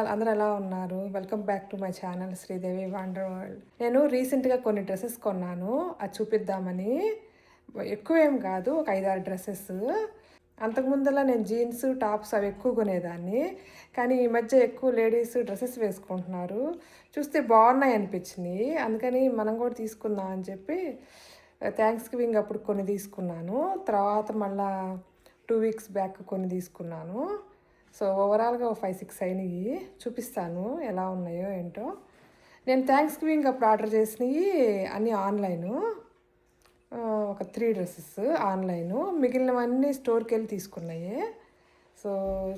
All అందరూ ఎలా ఉన్నారు? Welcome back to my channel Sridevi wonder world. నేను రీసెంట్‌గా కొన్ని డ్రెసెస్ కొన్నాను. అది చూపిద్దామని. ఎక్కువేం కాదు. ఒక 5, 6 డ్రెసెస్. అంతకుముందలా నేను జీన్స్, టాప్స్ అవి ఎక్కువ కొనేదాన్ని. కానీ ఈ మధ్య ఎక్కువ లేడీస్ డ్రెసెస్ వేసుకుంటున్నారు. చూస్తే బాగున్నాయి అనిపించినాయి. అందుకని మనం కూడా తీసుకుందాం అని చెప్పి థ్యాంక్స్ గివింగ్ అప్పుడు కొన్ని తీసుకున్నాను. తర్వాత మళ్ళా 2 వీక్స్ బ్యాక్ కొన్ని తీసుకున్నాను. సో ఓవరాల్గా 5, 6 అయినాయి. చూపిస్తాను ఎలా ఉన్నాయో ఏంటో. నేను థ్యాంక్స్ గివింగ్ అప్పుడు ఆర్డర్ చేసినవి అన్నీ ఆన్లైను. ఒక 3 డ్రెస్సెస్ ఆన్లైను, మిగిలినవన్నీ స్టోర్కి వెళ్ళి తీసుకున్నాయి. సో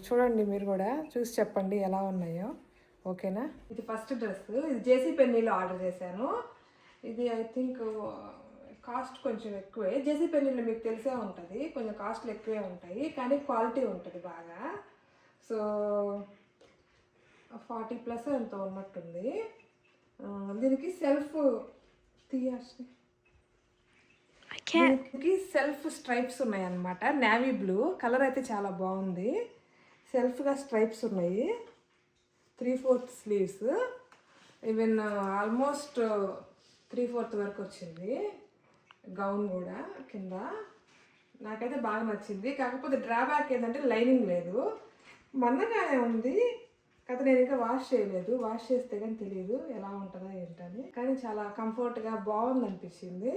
చూడండి, మీరు కూడా చూసి చెప్పండి ఎలా ఉన్నాయో. ఓకేనా? ఇది ఫస్ట్ డ్రెస్. ఇది జేసీ పెన్నీలో ఆర్డర్ చేశాను. ఇది ఐ థింక్ కాస్ట్ కొంచెం ఎక్కువే. జేసీ పెన్నీలో మీకు తెలిసే ఉంటుంది, కొంచెం కాస్ట్లు ఎక్కువే ఉంటాయి, కానీ క్వాలిటీ ఉంటుంది బాగా. సో 40+ ఎంతో ఉన్నట్టుంది. దీనికి సెల్ఫ్ దీనికి సెల్ఫ్ స్ట్రైప్స్ ఉన్నాయి అన్నమాట. నేవీ బ్లూ కలర్ అయితే చాలా బాగుంది. సెల్ఫ్గా స్ట్రైప్స్ ఉన్నాయి. 3/4 స్లీవ్స్. ఈవెన్ ఆల్మోస్ట్ 3/4 వరకు వచ్చింది. గౌన్ కూడా కింద. నాకైతే బాగా నచ్చింది. కాకపోతే డ్రాబ్యాక్ ఏంటంటే లైనింగ్ లేదు. మందంగానే ఉంది. కాకపోతే నేను ఇంకా వాష్ చేయలేదు. వాష్ చేస్తే కానీ తెలియదు ఎలా ఉంటుందో ఏంటని. కానీ చాలా కంఫర్ట్గా బాగుంది అనిపించింది.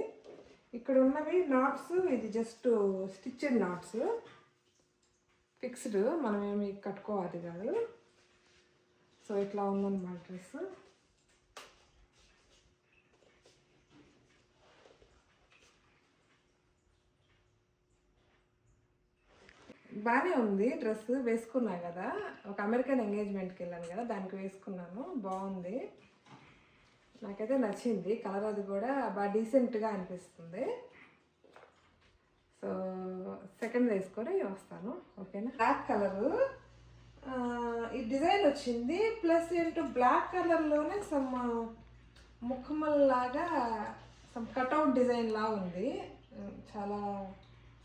ఇక్కడ ఉన్నవి నాట్స్, ఇది జస్ట్ స్టిచ్డ్ నాట్స్, ఫిక్స్డ్, మనం ఏమి కట్టుకోవాలి కాదు. సో ఇట్లా ఉందన్నమాట డ్రెస్. బాగానే ఉంది డ్రెస్. వేసుకున్నా కదా, ఒక అమెరికన్ ఎంగేజ్మెంట్కి వెళ్ళాను కదా, దానికి వేసుకున్నాను. బాగుంది, నాకైతే నచ్చింది. కలర్ అది కూడా బాగా డీసెంట్గా అనిపిస్తుంది. సో సెకండ్ వేసుకొని వస్తాను. ఓకేనా? బ్లాక్ కలరు ఈ డిజైన్ వచ్చింది. ప్లస్ ఏంటో బ్లాక్ కలర్లోనే సమ్ ముఖమల్లాగా సమ్ కట్అవుట్ డిజైన్ లాగా ఉంది. చాలా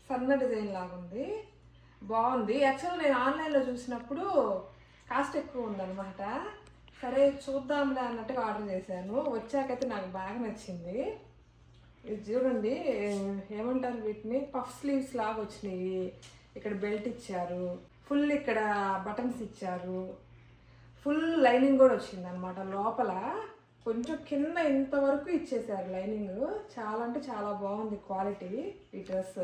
సన్న డిజైన్ లాగా ఉంది. బాగుంది. యాక్చువల్గా నేను ఆన్లైన్లో చూసినప్పుడు కాస్ట్ ఎక్కువ ఉందన్నమాట. సరే చూద్దాంలే అన్నట్టుగా ఆర్డర్ చేశాను. వచ్చాకైతే నాకు బాగా నచ్చింది. ఇది చూడండి, ఏమంటారు వీటిని, పఫ్ స్లీవ్స్ లాగా వచ్చినాయి. ఇక్కడ బెల్ట్ ఇచ్చారు, ఫుల్ ఇక్కడ బటన్స్ ఇచ్చారు, ఫుల్ లైనింగ్ కూడా వచ్చింది అనమాట. లోపల కొంచెం కింద ఇంతవరకు ఇచ్చేసారు లైనింగ్. చాలా అంటే చాలా బాగుంది క్వాలిటీ ఈ డ్రెస్.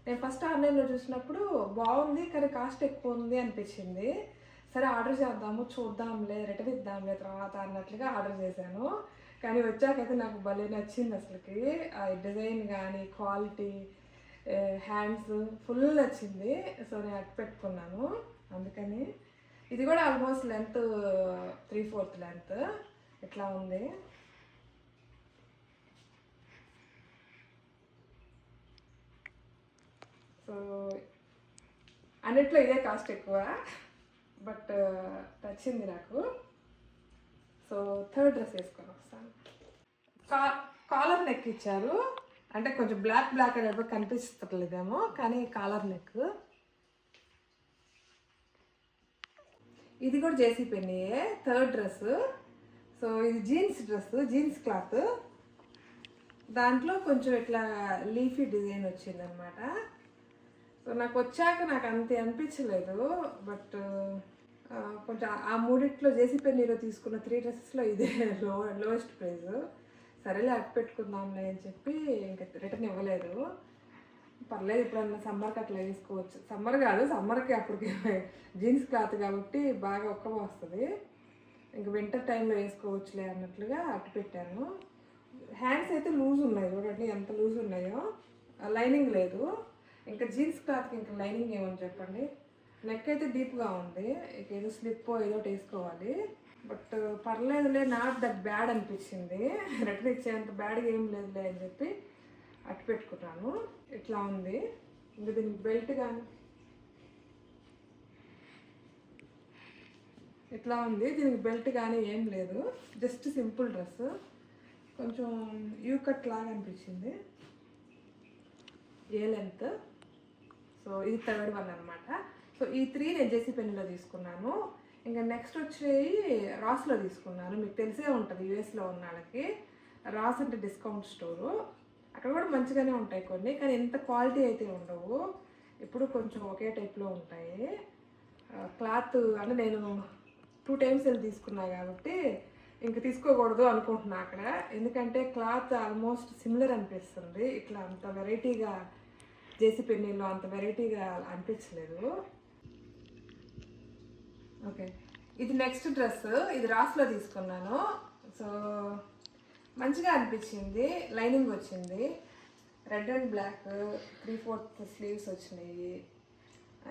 నేను ఫస్ట్ ఆన్లైన్లో చూసినప్పుడు బాగుంది, కానీ కాస్ట్ ఎక్కువ ఉంది అనిపించింది. సరే ఆర్డర్ చేద్దాము, చూద్దాంలే, రిటర్న్ ఇద్దాంలే తర్వాత అన్నట్లుగా ఆర్డర్ చేశాను. కానీ వచ్చాకైతే నాకు భలే నచ్చింది అసలుకి. ఆ డిజైన్ కానీ క్వాలిటీ, హ్యాండ్స్ ఫుల్ నచ్చింది. సో నేను అట్టు పెట్టుకున్నాను. అందుకని ఇది కూడా ఆల్మోస్ట్ లెంత్ 3/4 లెంత్ ఇట్లా ఉంది. సో అన్నిట్లో ఇదే కాస్ట్ ఎక్కువ, బట్ నచ్చింది నాకు. సో థర్డ్ డ్రెస్ వేసుకొని వస్తాను. కాలర్ నెక్ ఇచ్చారు. అంటే కొంచెం బ్లాక్ అనేది కనిపిస్తలేదేమో, కానీ కాలర్ నెక్. ఇది కూడా జేసీ పెన్నీయే. Third dress. సో ఇది జీన్స్ డ్రెస్, జీన్స్ క్లాత్. దాంట్లో కొంచెం ఇట్లా లీఫీ డిజైన్ వచ్చిందనమాట. సో నాకు వచ్చాక నాకు అంతే అనిపించలేదు, బట్ కొంచెం ఆ మూడిట్లో జేసీ పెన్నీలో తీసుకున్న 3 డ్రెస్సెస్లో ఇదే లోయెస్ట్ ప్రైస్. సరేలే అట్టు పెట్టుకుందాంలే అని చెప్పి ఇంకా రిటర్న్ ఇవ్వలేదు. పర్లేదు, ఇప్పుడన్నా సమ్మర్కి అట్లా వేసుకోవచ్చు. సమ్మర్ కాదు, సమ్మర్కి అప్పటికి జీన్స్ క్లాత్ కాబట్టి బాగా ఒక్క వస్తుంది. ఇంక వింటర్ టైంలో వేసుకోవచ్చులే అన్నట్లుగా అట్టు పెట్టాను. హ్యాండ్స్ అయితే లూజ్ ఉన్నాయి, చూడండి ఎంత లూజ్ ఉన్నాయో. లైనింగ్ లేదు. ఇంకా జీన్స్ క్లాత్కి ఇంకా లైనింగ్ ఏమని చెప్పండి. నెక్ అయితే డీప్గా ఉంది. ఇక ఏదో స్లిప్ ఏదో వేసుకోవాలి. బట్ పర్లేదులే, నాట్ దట్ బ్యాడ్ అనిపించింది. రిటర్న్ ఇచ్చేంత బ్యాడ్గా ఏం లేదులే అని చెప్పి అట్టు పెట్టుకున్నాను. ఇట్లా ఉంది. ఇంకా దీనికి బెల్ట్ కానీ ఇట్లా ఉంది. దీనికి బెల్ట్ కానీ ఏం లేదు, జస్ట్ సింపుల్ డ్రెస్. కొంచెం యూ కట్ లాగా అనిపించింది, ఏ లెంత్. సో ఇది థర్డ్ వన్ అనమాట. సో ఈ 3 నేను జేసీ పెన్నీలో తీసుకున్నాను. ఇంకా నెక్స్ట్ వచ్చేవి రాస్లో తీసుకున్నాను. మీకు తెలిసే ఉంటుంది యూఎస్లో ఉన్న వాళ్ళకి. రాస్ అంటే డిస్కౌంట్ స్టోరు. అక్కడ కూడా మంచిగానే ఉంటాయి కొన్ని, కానీ ఇంత క్వాలిటీ అయితే ఉండవు. ఇప్పుడు కొంచెం ఒకే టైప్లో ఉంటాయి. క్లాత్ అంటే నేను 2 times వెళ్ళి తీసుకున్నా కాబట్టి ఇంక తీసుకోకూడదు అనుకుంటున్నా అక్కడ. ఎందుకంటే క్లాత్ ఆల్మోస్ట్ సిమిలర్ అనిపిస్తుంది. ఇట్లా అంత వెరైటీగా జేసీ పెన్నీలో అంత వెరైటీగా అనిపించలేదు. ఓకే, ఇది నెక్స్ట్ డ్రెస్. ఇది రాస్లో తీసుకున్నాను. సో మంచిగా అనిపించింది. లైనింగ్ వచ్చింది, రెడ్ అండ్ బ్లాక్, 3/4 స్లీవ్స్ వచ్చినాయి.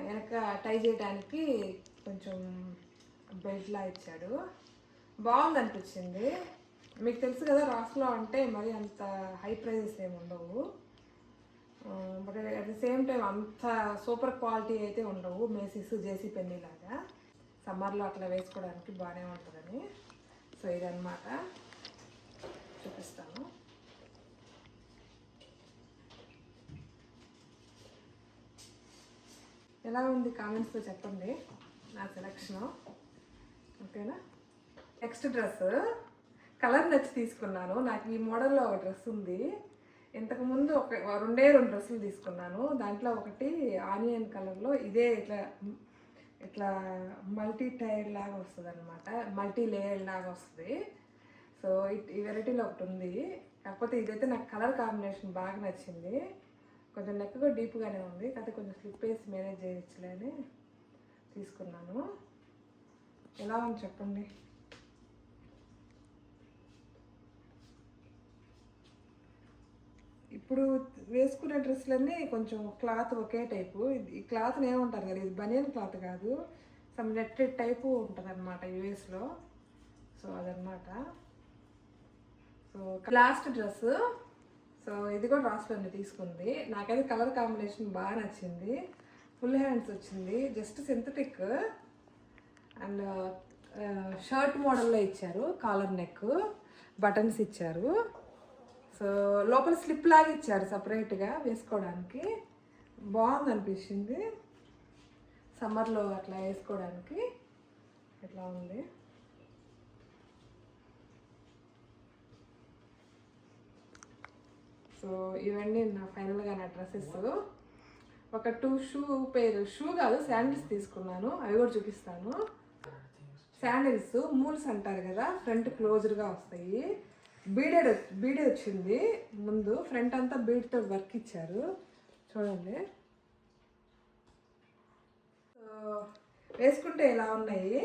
వెనక టై చేయడానికి కొంచెం బెల్ట్లా ఇచ్చాడు. బాగుంది అనిపించింది. మీకు తెలుసు కదా రాస్లో అంటే మరి అంత హై ప్రైజెస్ ఏమి ఉండవు, but at the same time అంత సూపర్ క్వాలిటీ అయితే ఉండవు. మేసిస్, జేసీ పెన్నీ లాగా సమ్మర్లో అట్లా వేసుకోవడానికి బాగానే ఉంటుందని. సో ఇదన్నమాట, చూపిస్తాను. ఎలా ఉంది కామెంట్స్లో చెప్పండి నా సెలెక్షను. ఓకేనా. నెక్స్ట్ డ్రెస్ కలర్ నచ్చి తీసుకున్నాను. నాకు ఈ మోడల్లో ఒక డ్రెస్ ఉంది. ఇంతకుముందు రెండే 2 డ్రెస్సులు తీసుకున్నాను. దాంట్లో ఒకటి ఆనియన్ కలర్లో, ఇదే ఇట్లా ఇట్లా మల్టీ టైర్ లాగా వస్తుంది అనమాట, మల్టీ లేయర్ లాగా వస్తుంది. సో ఈ వెరైటీలో ఒకటి ఉంది. కాకపోతే ఇదైతే నాకు కలర్ కాంబినేషన్ బాగా నచ్చింది. కొంచెం నెక్ కూడా డీప్గానే ఉంది, కాకపోతే కొంచెం స్లిప్ వేసి మేనేజ్ చేయొచ్చులే అని తీసుకున్నాను. ఎలా ఉంది చెప్పండి. ఇప్పుడు వేసుకునే డ్రెస్సులన్నీ కొంచెం క్లాత్ ఒకే టైపు. ఈ క్లాత్ని ఏమంటారు కదా, ఇది బనియన్ క్లాత్ కాదు, సమ్ నెట్టెడ్ టైపు ఉంటుంది అనమాట యూఎస్లో. సో అదనమాట. So last dress. సో ఇది కూడా రాస్లోనే తీసుకుంది. నాకైతే కలర్ కాంబినేషన్ బాగా నచ్చింది. ఫుల్ హ్యాండ్స్ వచ్చింది, జస్ట్ సింథటిక్ అండ్ షర్ట్ మోడల్లో ఇచ్చారు. కాలర్ నెక్, బటన్స్ ఇచ్చారు. సో లోపల స్లిప్ లాగా ఇచ్చారు సపరేట్గా వేసుకోవడానికి. బాగుంది అనిపించింది. సమ్మర్లో అట్లా వేసుకోవడానికి ఇట్లా ఉంది. సో ఇవన్నీ నా ఫైనల్గా నా డ్రెస్సెస్. ఒక 2 షూ కాదు, శాండిల్స్ తీసుకున్నాను. అవి కూడా చూపిస్తాను. శాండిల్స్ మూల్స్ అంటారు కదా, ఫ్రంట్ క్లోజ్డ్గా వస్తాయి. బీడెడ్ వచ్చింది ముందు, ఫ్రంట్ అంతా బీడ్తో వర్క్ ఇచ్చారు చూడండి. సో వేసుకుంటే ఇలా ఉన్నాయి.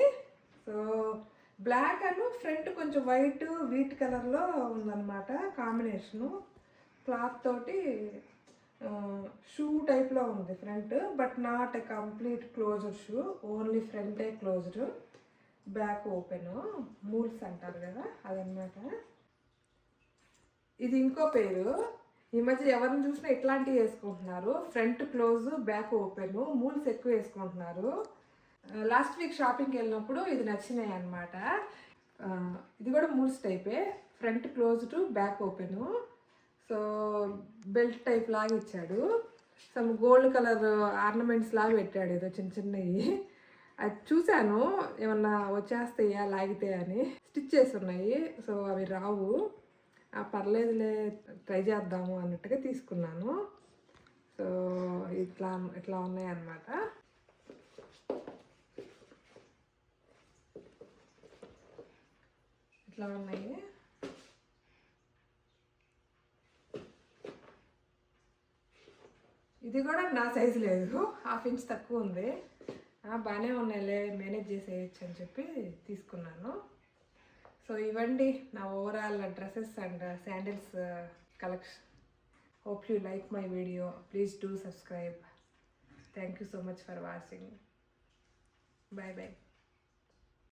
సో బ్లాక్ అను ఫ్రంట్ కొంచెం వైట్ వీట్ కలర్లో ఉందన్నమాట కాంబినేషను. క్లాత్ తోటి షూ టైప్లో ఉంది front, but not a complete closed shoe, only ఫ్రంటే క్లోజ్డ్, బ్యాక్ ఓపెన్. మూల్స్ అంటారు కదా అదనమాట. ఇది ఇంకో పేరు. ఈ మధ్య ఎవరిని చూసినా ఇట్లాంటివి వేసుకుంటున్నారు, front close back open. Moles ఎక్కువ వేసుకుంటున్నారు. లాస్ట్ వీక్ షాపింగ్కి వెళ్ళినప్పుడు ఇది నచ్చినాయి అనమాట. ఇది కూడా మూల్స్ టైపే, front closed back open. So belt type లాగా ఇచ్చాడు. సమ్ గోల్డ్ కలర్ ఆర్నమెంట్స్ లాగా పెట్టాడు, ఏదో చిన్న చిన్నవి. అది చూశాను ఏమన్నా వచ్చేస్తాయా లాగితే అని. స్టిచ్ చేసి ఉన్నాయి, సో అవి రావు. పర్లేదులే ట్రై చేద్దాము అన్నట్టుగా తీసుకున్నాను. సో ఇట్లా ఉన్నాయి అన్నమాట. ఇట్లా ఉన్నాయి. ఇది కూడా నా సైజు లేదు, 1/2 ఇంచ్ తక్కువ ఉంది. బాగానే ఉన్నాయిలే, మేనేజ్ చేసేయచ్చు అని చెప్పి తీసుకున్నాను. సో ఇవ్వండి నా overall dresses and sandals collection. Hope you like my video. Please do subscribe. Thank you so much for watching. Bye bye.